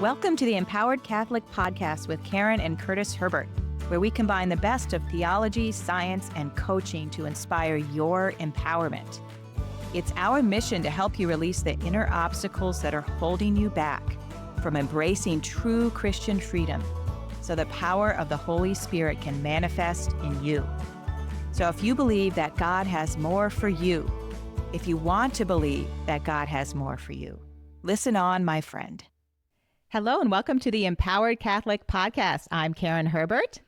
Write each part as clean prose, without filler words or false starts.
Welcome to the Empowered Catholic Podcast with Karen and Curtis Herbert, where we combine the best of theology, science, and coaching to inspire your empowerment. It's our mission to help you release the inner obstacles that are holding you back from embracing true Christian freedom so the power of the Holy Spirit can manifest in you. So if you believe that God has more for you, if you want to believe that God has more for you, listen on, my friend. Hello and welcome to the Empowered Catholic Podcast. I'm Karen Herbert.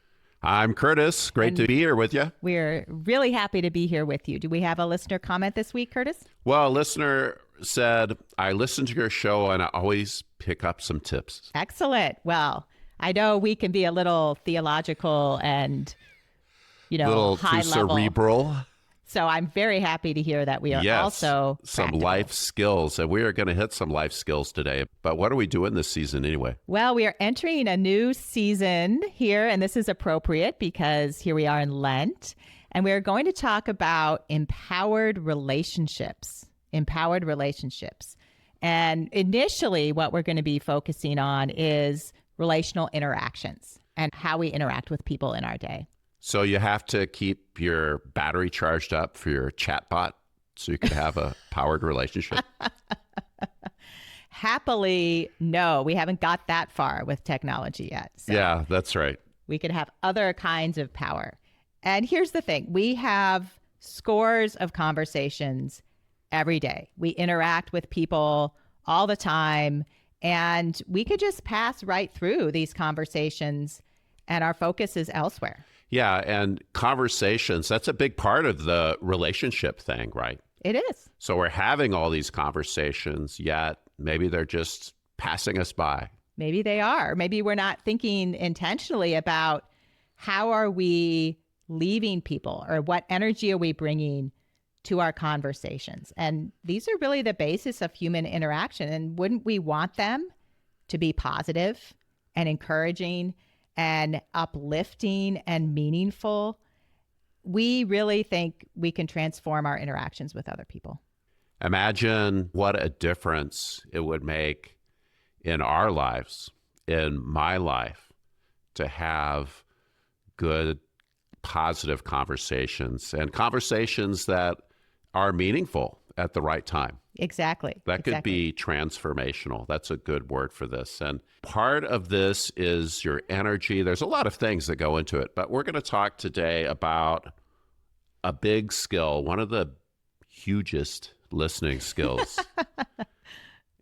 I'm Curtis. Great to be here with you. We're really happy to be here with you. Do we have a listener comment this week, Curtis? Well, a listener said, I listen to your show and I always pick up some tips. Excellent. Well, I know we can be a little theological and, a little high too level. cerebral. So I'm very happy to hear that we are also some practical. life skills. And we are going to hit some life skills today. But what are we doing this season anyway? Well, we are entering a new season here, and this is appropriate because here we are in Lent, and we're going to talk about empowered relationships. Empowered relationships. And initially, what we're going to be focusing on is relational interactions and how we interact with people in our day. So you have to keep your battery charged up for your chatbot so you can have a powered relationship? Happily, no, we haven't got that far with technology yet. So yeah, that's right. we could have other kinds of power. And here's the thing. We have scores of conversations every day. We interact with people all the time, and we could just pass right through these conversations, and our focus is elsewhere. Yeah, and conversations, that's a big part of the relationship thing, right? It is. So we're having all these conversations, yet maybe they're just passing us by. Maybe they are. Maybe we're not thinking intentionally about how are we leaving people or what energy are we bringing to our conversations. And these are really the basis of human interaction. And wouldn't we want them to be positive and encouraging and uplifting and meaningful? We really think we can transform our interactions with other people. Imagine what a difference it would make in our lives, in my life, to have good, positive conversations and conversations that are meaningful at the right time. Exactly. That could be transformational. That's a good word for this. And part of this is your energy. There's a lot of things that go into it, but we're going to talk today about a big skill, one of the hugest listening skills.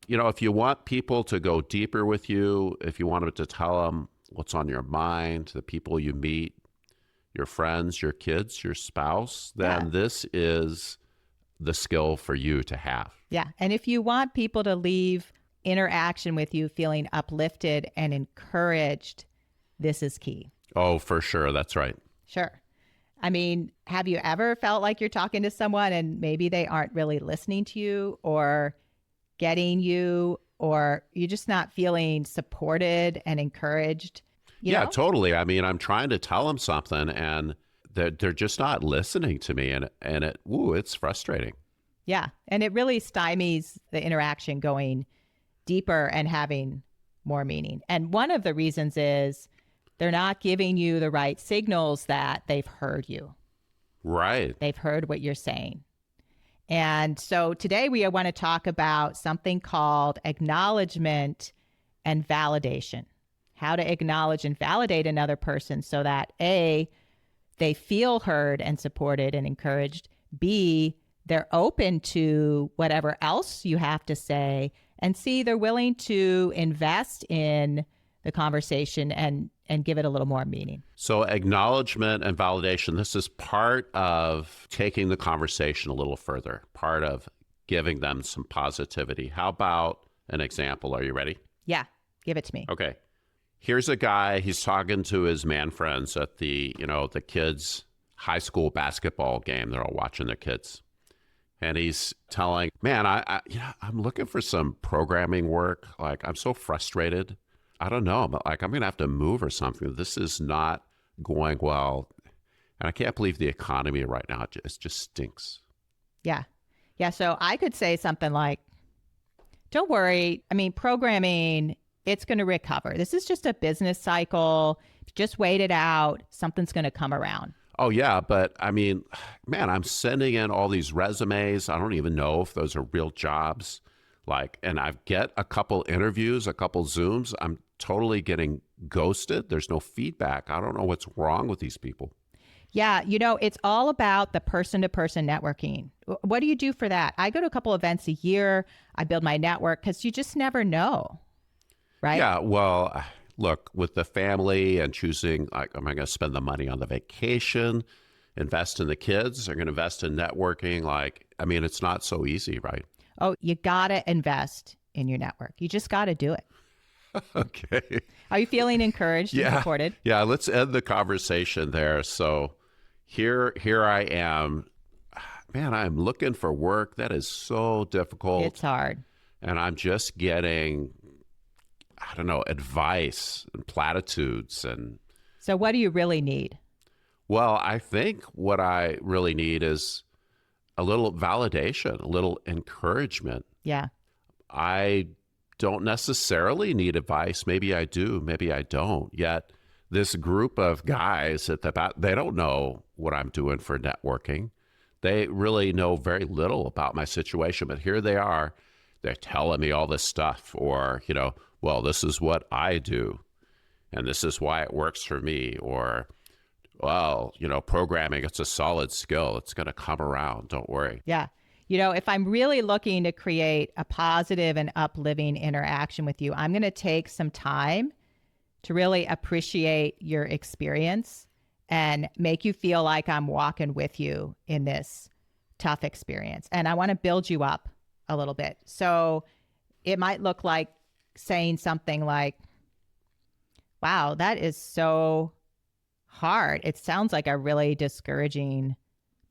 If you want people to go deeper with you, if you want them to tell them what's on your mind, the people you meet, your friends, your kids, your spouse, then this is the skill for you to have. Yeah. And if you want people to leave interaction with you feeling uplifted and encouraged, this is key. Oh, for sure. That's right. Sure. I mean, have you ever felt like you're talking to someone and maybe they aren't really listening to you or getting you, or you're just not feeling supported and encouraged? You know? Totally. I mean, I'm trying to tell them something and they're just not listening to me, and it's frustrating. Yeah, and it really stymies the interaction going deeper and having more meaning. And one of the reasons is they're not giving you the right signals that they've heard you. Right. They've heard what you're saying. And so today we want to talk about something called acknowledgement and validation. How to acknowledge and validate another person so that A, they feel heard and supported and encouraged. B, they're open to whatever else you have to say. And C, they're willing to invest in the conversation and give it a little more meaning. So acknowledgement and validation, this is part of taking the conversation a little further, part of giving them some positivity. How about an example? Are you ready? Yeah, give it to me. Okay. Here's a guy, he's talking to his man friends at the kids' high school basketball game. They're all watching their kids. And he's telling, man, I'm looking for some programming work. Like, I'm so frustrated. I don't know. I'm going to have to move or something. This is not going well. And I can't believe the economy right now. It just stinks. Yeah. Yeah. So I could say something like, don't worry. I mean, programming It's going to recover. This is just a business cycle. Just wait it out. Something's going to come around. Oh, yeah. But I mean, man, I'm sending in all these resumes. I don't even know if those are real jobs. And I get a couple interviews, a couple Zooms. I'm totally getting ghosted. There's no feedback. I don't know what's wrong with these people. Yeah, it's all about the person-to-person networking. What do you do for that? I go to a couple events a year. I build my network because you just never know, right? Yeah, well, look, with the family and choosing, am I going to spend the money on the vacation, invest in the kids, or going to invest in networking? It's not so easy, right? Oh, you got to invest in your network. You just got to do it. Okay. Are you feeling encouraged and supported? Yeah, let's end the conversation there. So here I am. Man, I'm looking for work. That is so difficult. It's hard. And I'm just getting, I don't know, advice and platitudes. And so what do you really need? Well, I think what I really need is a little validation, a little encouragement. Yeah. I don't necessarily need advice. Maybe I do, maybe I don't. Yet this group of guys they don't know what I'm doing for networking. They really know very little about my situation, but here they are. They're telling me all this stuff, or, well, this is what I do, and this is why it works for me, or, well, programming, it's a solid skill. It's going to come around. Don't worry. Yeah. If I'm really looking to create a positive and uplifting interaction with you, I'm going to take some time to really appreciate your experience and make you feel like I'm walking with you in this tough experience. And I want to build you up a little bit. So it might look like saying something like, wow, that is so hard. It sounds like a really discouraging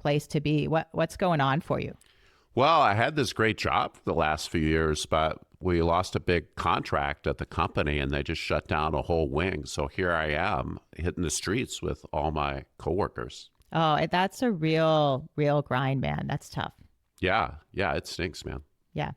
place to be. What's going on for you? Well, I had this great job for the last few years, but we lost a big contract at the company and they just shut down a whole wing. So here I am hitting the streets with all my coworkers. Oh, that's a real grind, man. That's tough. Yeah, it stinks, man. Yeah.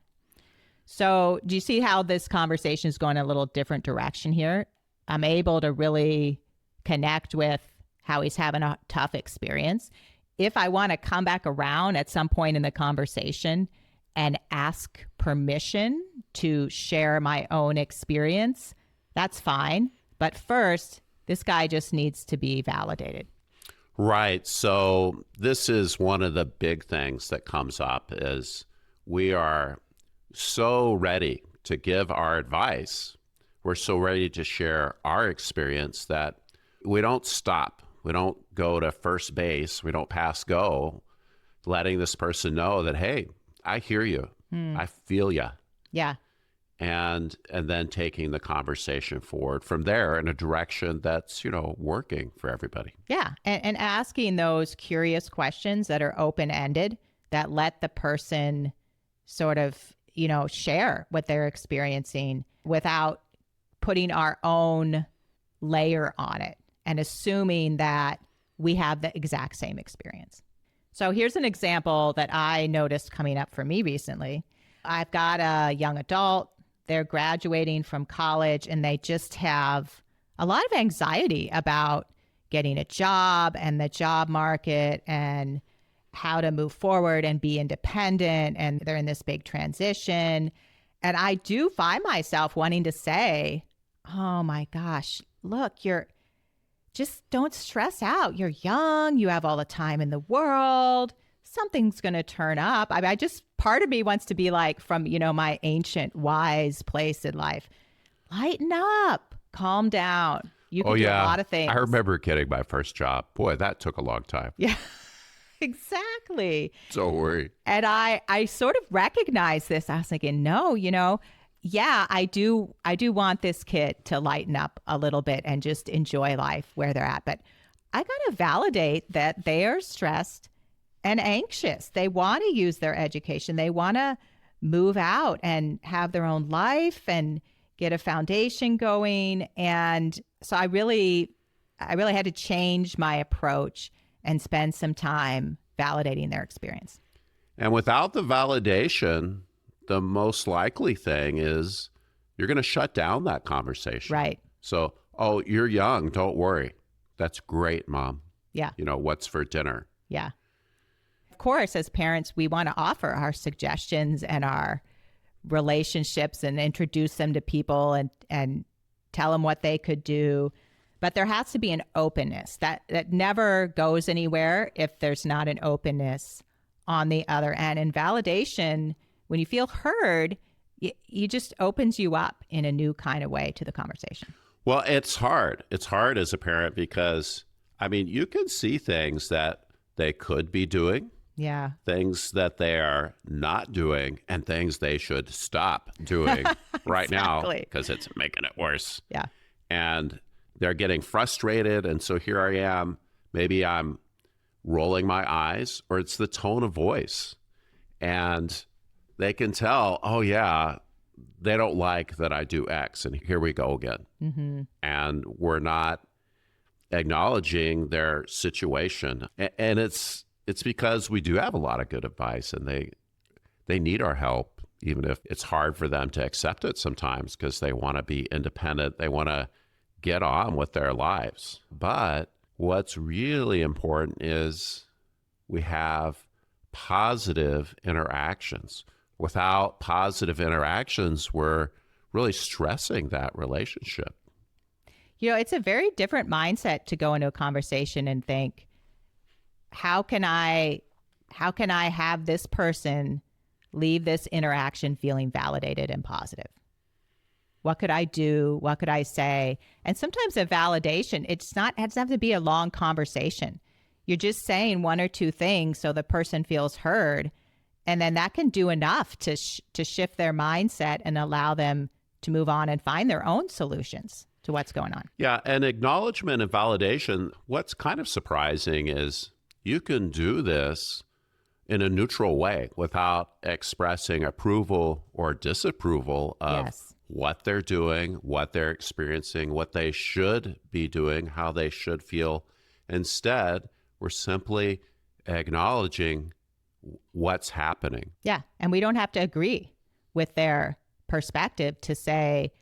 So do you see how this conversation is going a little different direction here? I'm able to really connect with how he's having a tough experience. If I want to come back around at some point in the conversation and ask permission to share my own experience, that's fine. But first, this guy just needs to be validated. Right. So this is one of the big things that comes up is we are so ready to give our advice. We're so ready to share our experience that we don't stop. We don't go to first base. We don't pass go, letting this person know that, hey, I hear you. I feel you. Yeah. And then taking the conversation forward from there in a direction that's, working for everybody. Yeah. And asking those curious questions that are open-ended that let the person sort of, share what they're experiencing without putting our own layer on it and assuming that we have the exact same experience. So here's an example that I noticed coming up for me recently. I've got a young adult. They're graduating from college and they just have a lot of anxiety about getting a job and the job market and how to move forward and be independent. And they're in this big transition. And I do find myself wanting to say, oh my gosh, look, just don't stress out. You're young. You have all the time in the world. Something's going to turn up. Part of me wants to be like from, my ancient wise place in life. Lighten up, calm down. You can do a lot of things. I remember getting my first job. Boy, that took a long time. Yeah, exactly. Don't worry. And I sort of recognized this. I was thinking, no, yeah, I do want this kid to lighten up a little bit and just enjoy life where they're at. But I got to validate that they are stressed and anxious. They want to use their education. They want to move out and have their own life and get a foundation going. And so I really had to change my approach and spend some time validating their experience. And without the validation, the most likely thing is you're going to shut down that conversation. Right. So, oh, you're young. Don't worry. That's great, Mom. Yeah. What's for dinner? Yeah. Of course, as parents, we want to offer our suggestions and our relationships and introduce them to people and tell them what they could do. But there has to be an openness that never goes anywhere if there's not an openness on the other end. And validation, when you feel heard, it just opens you up in a new kind of way to the conversation. Well, it's hard. It's hard as a parent because, you can see things that they could be doing. Yeah. Things that they are not doing and things they should stop doing right now because it's making it worse. Yeah. And they're getting frustrated. And so here I am. Maybe I'm rolling my eyes or it's the tone of voice. And they can tell, oh, yeah, they don't like that I do X. And here we go again. Mm-hmm. And we're not acknowledging their situation. And it's because we do have a lot of good advice and they need our help, even if it's hard for them to accept it sometimes because they want to be independent. They want to get on with their lives. But what's really important is we have positive interactions. Without positive interactions, we're really stressing that relationship. It's a very different mindset to go into a conversation and think, how can I have this person leave this interaction feeling validated and positive? What could I do? What could I say? And sometimes a validation, it doesn't have to be a long conversation. You're just saying one or two things so the person feels heard. And then that can do enough to shift their mindset and allow them to move on and find their own solutions to what's going on. Yeah, and acknowledgement and validation, what's kind of surprising is you can do this in a neutral way without expressing approval or disapproval of what they're doing, what they're experiencing, what they should be doing, how they should feel. Instead, we're simply acknowledging what's happening. Yeah, and we don't have to agree with their perspective to say,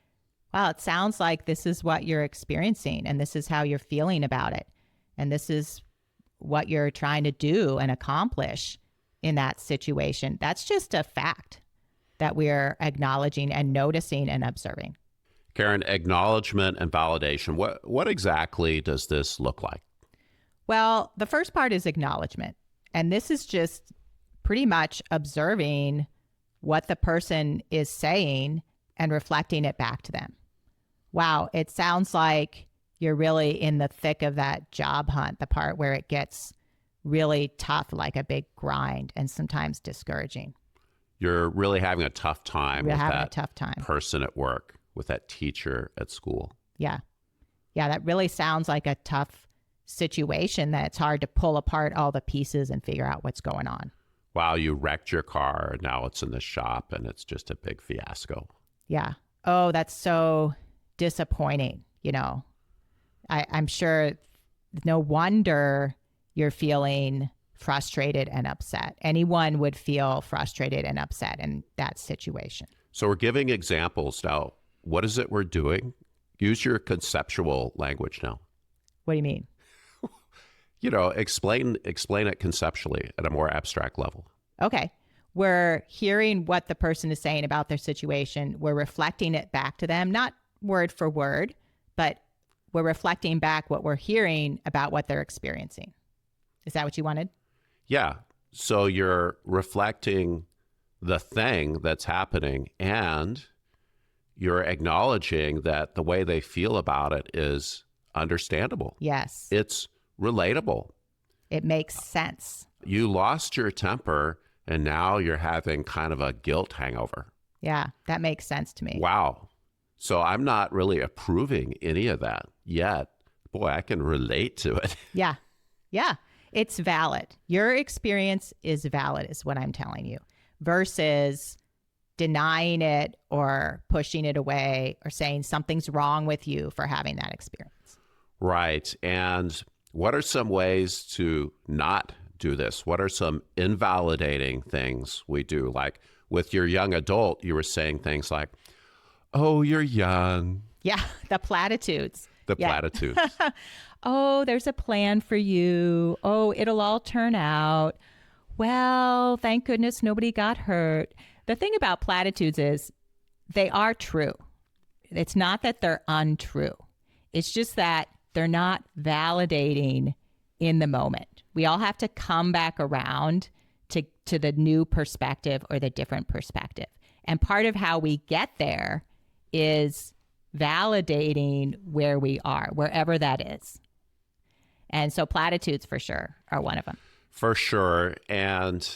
wow, it sounds like this is what you're experiencing and this is how you're feeling about it. And this is what you're trying to do and accomplish in that situation. That's just a fact that we're acknowledging and noticing and observing. Karen, acknowledgement and validation, what exactly does this look like? Well, the first part is acknowledgement. And this is just pretty much observing what the person is saying and reflecting it back to them. Wow, it sounds like you're really in the thick of that job hunt, the part where it gets really tough, like a big grind and sometimes discouraging. You're really having a tough time with that person at work, with that teacher at school. Yeah. Yeah, that really sounds like a tough situation that it's hard to pull apart all the pieces and figure out what's going on. Wow, you wrecked your car and now it's in the shop and it's just a big fiasco. Yeah. Oh, that's so disappointing. I'm sure no wonder you're feeling frustrated and upset. Anyone would feel frustrated and upset in that situation. So we're giving examples now. What is it we're doing? Use your conceptual language now. What do you mean? Explain it conceptually at a more abstract level. Okay. We're hearing what the person is saying about their situation. We're reflecting it back to them, not word for word, but we're reflecting back what we're hearing about what they're experiencing. Is that what you wanted? Yeah. So you're reflecting the thing that's happening and you're acknowledging that the way they feel about it is understandable. Yes. It's relatable. It makes sense. You lost your temper and now you're having kind of a guilt hangover. Yeah, that makes sense to me. Wow. So I'm not really approving any of that yet. Boy, I can relate to it. Yeah. Yeah. It's valid. Your experience is valid, is what I'm telling you, versus denying it or pushing it away or saying something's wrong with you for having that experience. Right. And what are some ways to not do this? What are some invalidating things we do? Like with your young adult, you were saying things like, Oh, you're young. Yeah, the platitudes. The Yeah. platitudes. Oh, there's a plan for you. Oh, it'll all turn out. Well, thank goodness nobody got hurt. The thing about platitudes is they are true. It's not that they're untrue. It's just that they're not validating in the moment. We all have to come back around to the new perspective or the different perspective. And part of how we get there is validating where we are, wherever that is. And so platitudes for sure are one of them. For sure. And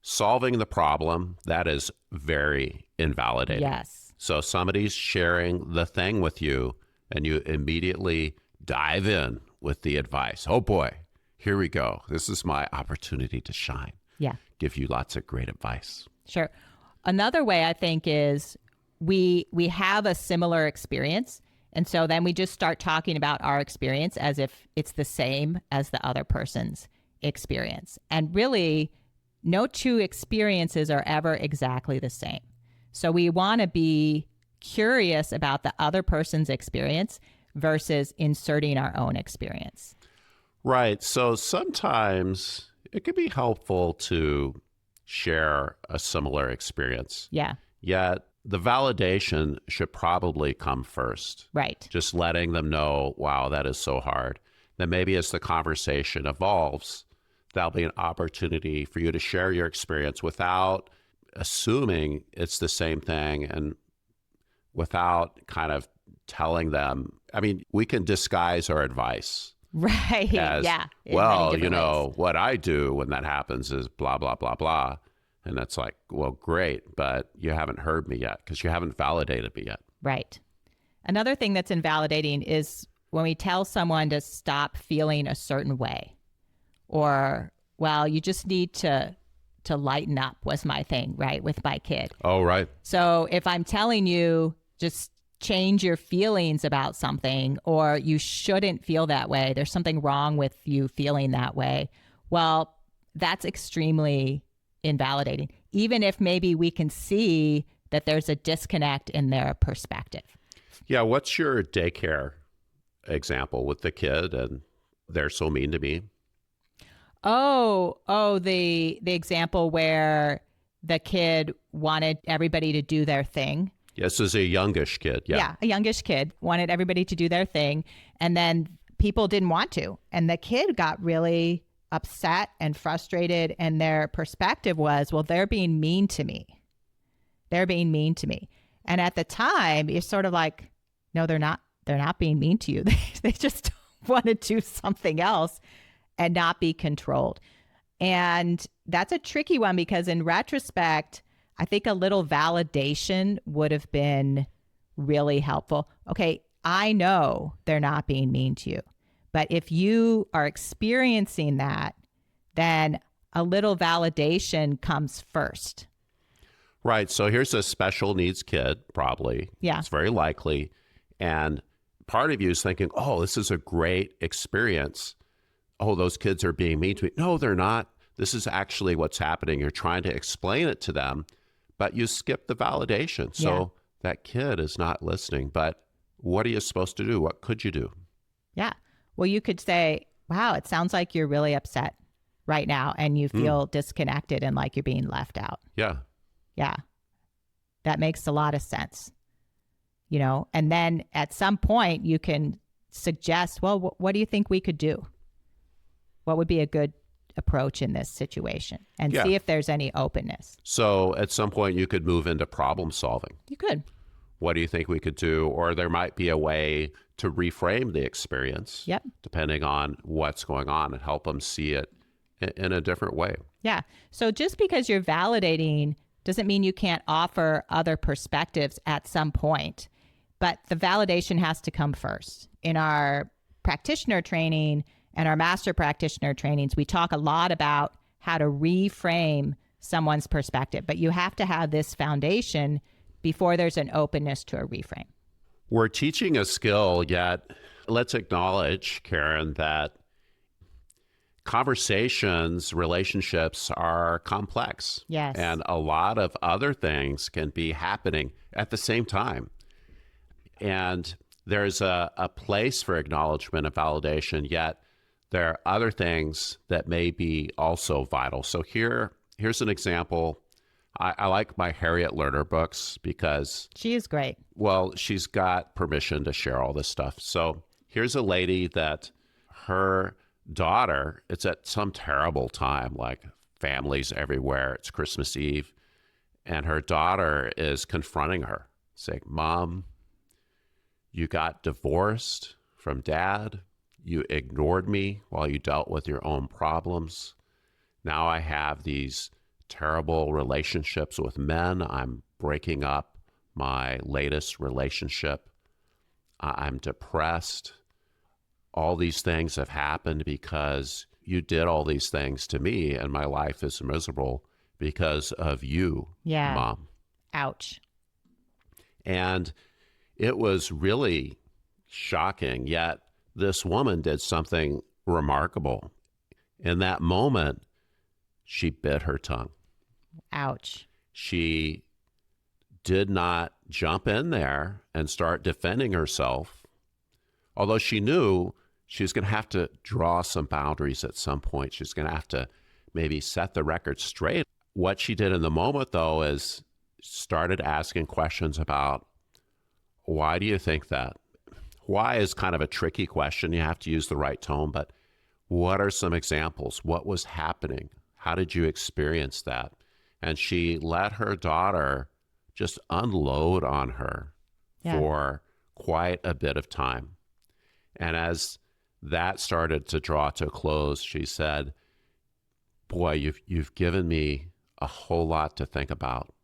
solving the problem, that is very invalidating. Yes. So somebody's sharing the thing with you and you immediately dive in with the advice. Oh boy, here we go. This is my opportunity to shine. Yeah. Give you lots of great advice. Sure. Another way I think is we have a similar experience. And so then we just start talking about our experience as if it's the same as the other person's experience. And really, no two experiences are ever exactly the same. So we want to be curious about the other person's experience versus inserting our own experience. Right. So sometimes it can be helpful to share a similar experience. Yeah. Yet the validation should probably come first. Right. Just letting them know, wow, that is so hard. Then maybe as the conversation evolves, that'll be an opportunity for you to share your experience without assuming it's the same thing and without kind of telling them. I mean, we can disguise our advice. Right. As, yeah. well, you know, what I do when that happens is blah, blah, blah, blah. And that's like, well, great, but you haven't heard me yet because you haven't validated me yet. Right. Another thing that's invalidating is when we tell someone to stop feeling a certain way, or, well, you just need to lighten up was my thing, right, with my kid. Oh, right. So if I'm telling you just change your feelings about something, or you shouldn't feel that way, there's something wrong with you feeling that way, well, that's extremely invalidating, even if maybe we can see that there's a disconnect in their perspective. Yeah. What's your daycare example with the kid and they're so mean to me? The example where the kid wanted everybody to do their thing. Yes, as a youngish kid. Yeah, a youngish kid wanted everybody to do their thing. And then people didn't want to. And the kid got really upset and frustrated. And their perspective was, well, they're being mean to me. They're being mean to me. And at the time, you're sort of like, no, they're not. They're not being mean to you. They just want to do something else and not be controlled. And that's a tricky one because in retrospect, I think a little validation would have been really helpful. Okay, I know they're not being mean to you, but if you are experiencing that, then a little validation comes first. Right. So here's a special needs kid, probably. Yeah. It's very likely. And part of you is thinking, oh, this is a great experience. Oh, those kids are being mean to me. No, they're not. This is actually what's happening. You're trying to explain it to them, but you skip the validation. So that kid is not listening. But what are you supposed to do? What could you do? Yeah. Well, you could say, wow, it sounds like you're really upset right now and you feel disconnected and like you're being left out. Yeah. Yeah. That makes a lot of sense. You know, and then at some point you can suggest, well, what do you think we could do? What would be a good approach in this situation? And see if there's any openness. So at some point you could move into problem solving. You could. What do you think we could do? Or there might be a way to reframe the experience depending on what's going on and help them see it in a different way. Yeah. So just because you're validating doesn't mean you can't offer other perspectives at some point, but the validation has to come first. In our practitioner training and our master practitioner trainings, we talk a lot about how to reframe someone's perspective, but you have to have this foundation before there's an openness to a reframe. We're teaching a skill, yet let's acknowledge, Karen, that conversations, relationships are complex. Yes. And a lot of other things can be happening at the same time. And there's a place for acknowledgement and validation, yet there are other things that may be also vital. So here's an example. I like my Harriet Lerner books because She is great. well, she's got permission to share all this stuff. So here's a lady that her daughter, it's at some terrible time, like families everywhere, it's Christmas Eve, and her daughter is confronting her, saying, Mom, you got divorced from Dad. You ignored me while you dealt with your own problems. Now I have these terrible relationships with men. I'm breaking up my latest relationship. I'm depressed. All these things have happened because you did all these things to me, and my life is miserable because of you, Yeah. Mom. Ouch. And it was really shocking, yet this woman did something remarkable. In that moment, she bit her tongue. Ouch. She did not jump in there and start defending herself, although she knew she was going to have to draw some boundaries at some point. She's going to have to maybe set the record straight. What she did in the moment, though, is started asking questions about, why do you think that? Why is kind of a tricky question. You have to use the right tone, but what are some examples? What was happening? How did you experience that? And she let her daughter just unload on her for quite a bit of time. And as that started to draw to a close, she said, boy, you've given me a whole lot to think about.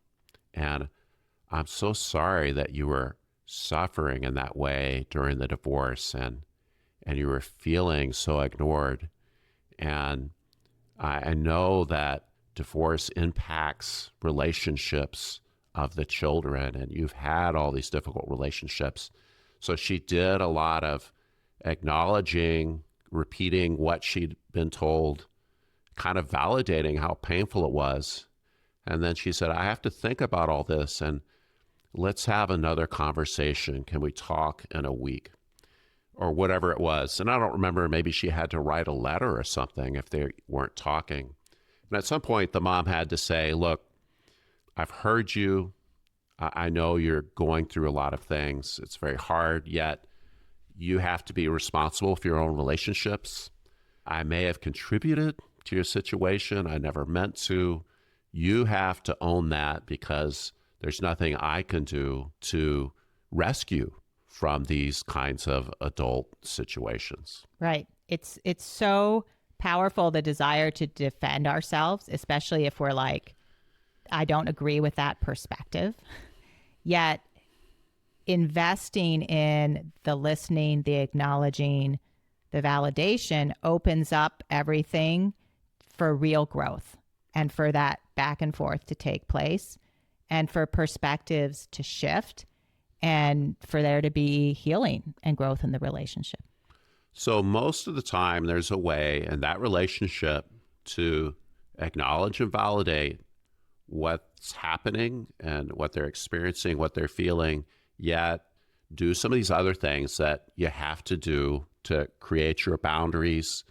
And I'm so sorry that you were suffering in that way during the divorce and you were feeling so ignored. And I know that divorce impacts relationships of the children, and you've had all these difficult relationships. So she did a lot of acknowledging, repeating what she'd been told, kind of validating how painful it was. And then she said, I have to think about all this, and let's have another conversation. Can we talk in a week? Or whatever it was. And I don't remember, maybe she had to write a letter or something if they weren't talking. And at some point, the mom had to say, look, I've heard you. I know you're going through a lot of things. It's very hard, yet you have to be responsible for your own relationships. I may have contributed to your situation. I never meant to. You have to own that because there's nothing I can do to rescue from these kinds of adult situations. Right. It's so powerful, the desire to defend ourselves, especially if we're like, I don't agree with that perspective. Yet investing in the listening, the acknowledging, the validation opens up everything for real growth and for that back and forth to take place and for perspectives to shift and for there to be healing and growth in the relationship. So most of the time, there's a way in that relationship to acknowledge and validate what's happening and what they're experiencing, what they're feeling, yet do some of these other things that you have to do to create your boundaries,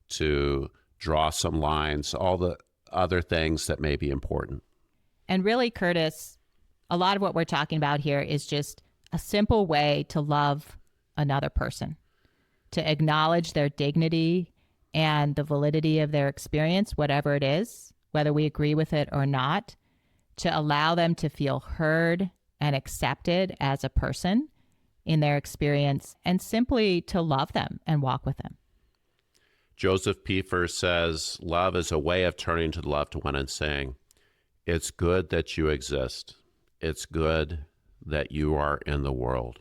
to draw some lines, all the other things that may be important. And really, Curtis, a lot of what we're talking about here is just a simple way to love another person, to acknowledge their dignity and the validity of their experience, whatever it is, whether we agree with it or not, to allow them to feel heard and accepted as a person in their experience, and simply to love them and walk with them. Joseph Piefer says, love is a way of turning to the loved one and saying, it's good that you exist. It's good that you are in the world.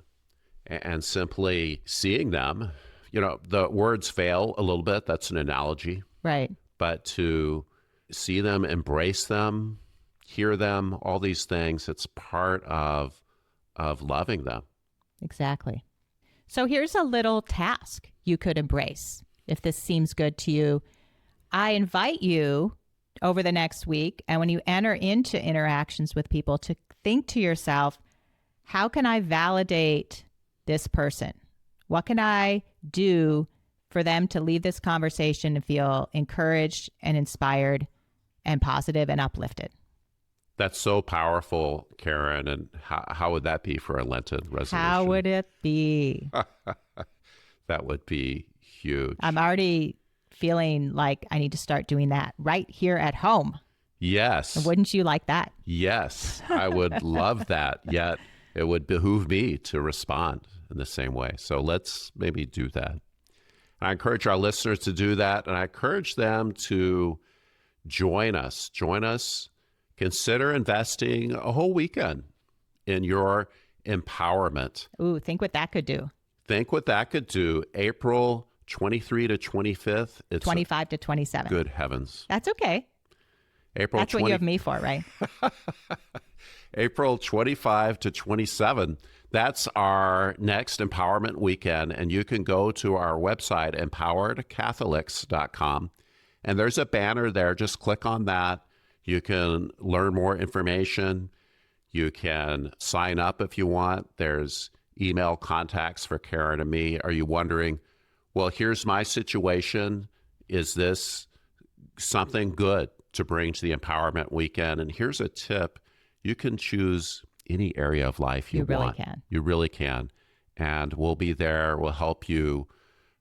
And simply seeing them, you know, the words fail a little bit. That's an analogy. Right. But to see them, embrace them, hear them, all these things, it's part of loving them. Exactly. So here's a little task you could embrace if this seems good to you. I invite you over the next week, and when you enter into interactions with people, to think to yourself, how can I validate this person? What can I do for them to leave this conversation and feel encouraged and inspired and positive and uplifted? That's so powerful, Karen. And how would that be for a Lenten resolution? How would it be? That would be huge. I'm already feeling like I need to start doing that right here at home. Yes. And wouldn't you like that? Yes, I would love that. Yet it would behoove me to respond in the same way. So let's maybe do that. And I encourage our listeners to do that. And I encourage them to join us. Consider investing a whole weekend in your empowerment. Ooh, think what that could do. Think what that could do. April 23 to 25th. It's 25 to 27. Good heavens. That's okay. That's what you have me for, right? April 25 to 27. That's our next empowerment weekend. And you can go to our website, empoweredcatholics.com. And there's a banner there. Just click on that. You can learn more information. You can sign up if you want. There's email contacts for Karen and me. Are you wondering, well, here's my situation. Is this something good to bring to the Empowerment Weekend? And here's a tip. You can choose any area of life you want. You really can. And we'll be there. We'll help you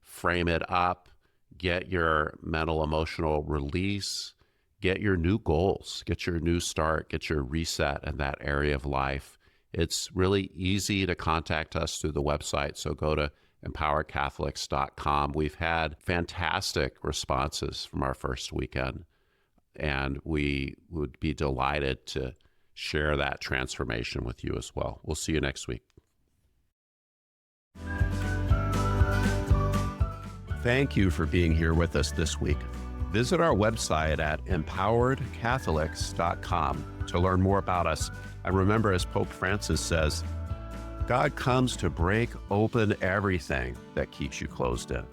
frame it up, get your mental, emotional release, get your new goals, get your new start, get your reset in that area of life. It's really easy to contact us through the website. So go to empoweredcatholics.com. We've had fantastic responses from our first weekend, and we would be delighted to share that transformation with you as well. We'll see you next week. Thank you for being here with us this week. Visit our website at empoweredcatholics.com to learn more about us. And remember, as Pope Francis says, God comes to break open everything that keeps you closed in.